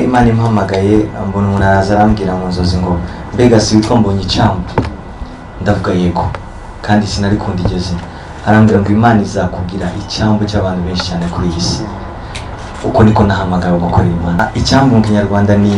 Imana impamagaye mbona umuntu araza arambwira mu nzozi ngo mbega si witwa Mbonyicyambu, ndavuga yego kandi sinarikunda iryo zina. Arambwira ngo Imana izakubwira icyambu cy'abantu benshi cyane kuri iyi si. Uko niko nahamagawe gukorera Imana. Icyambu mu Kinyarwanda ni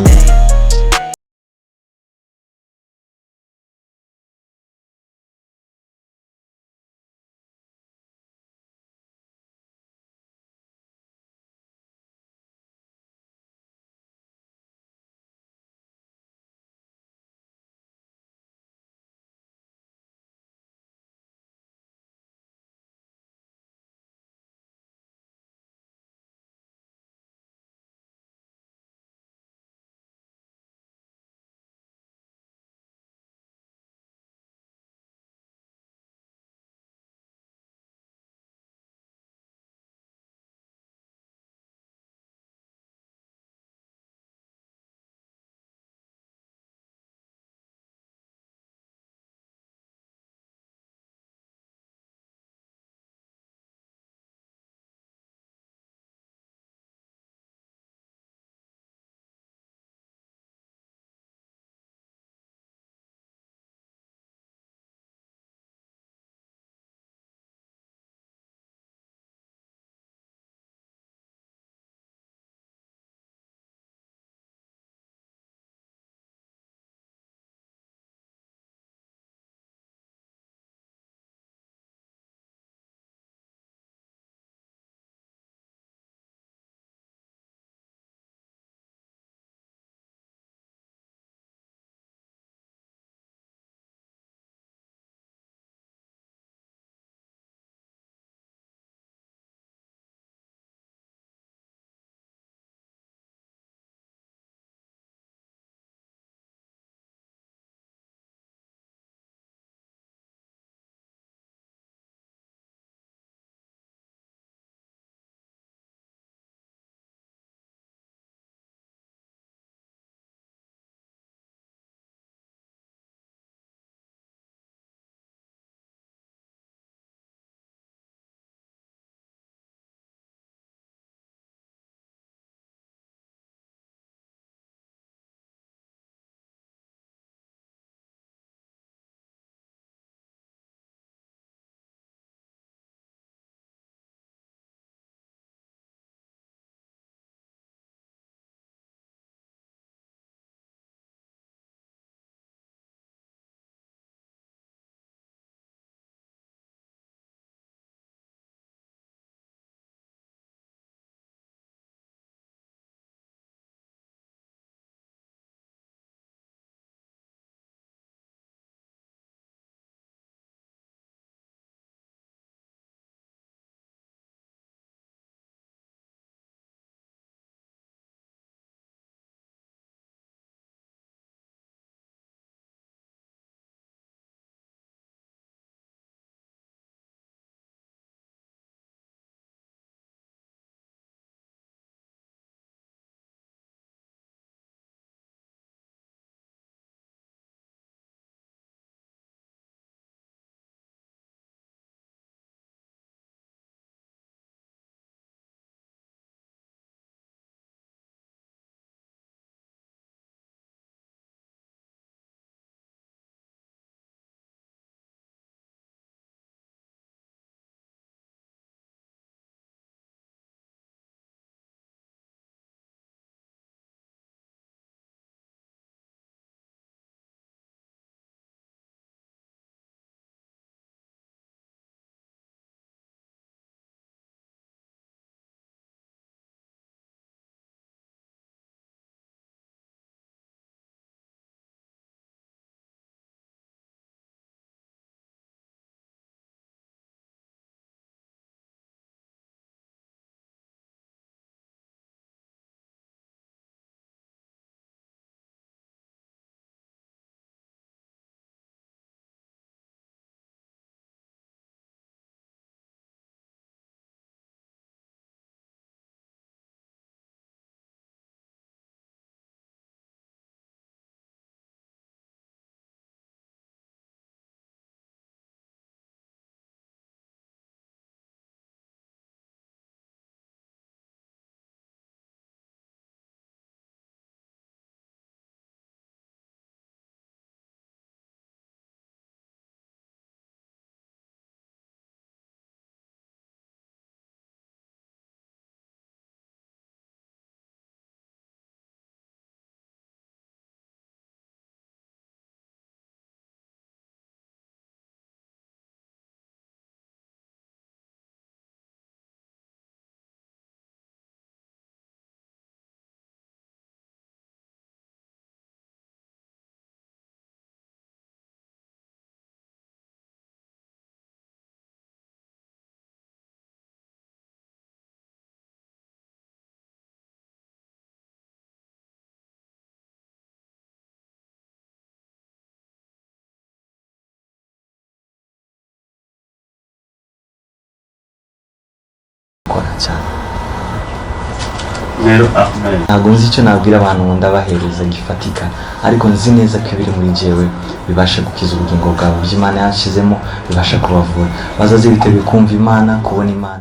ndabikora cyane. rero amen. Ntabwo nzi icyo nabwira abantu ngo ndabahereza gifatika, ariko nzi neza ko ibiri muri jewe bibasha gukiza ubugingo bwabo, ibyo Imana yanshizemo bibasha kubavura. Bazaze biteguye kumva Imana, kubona Imana.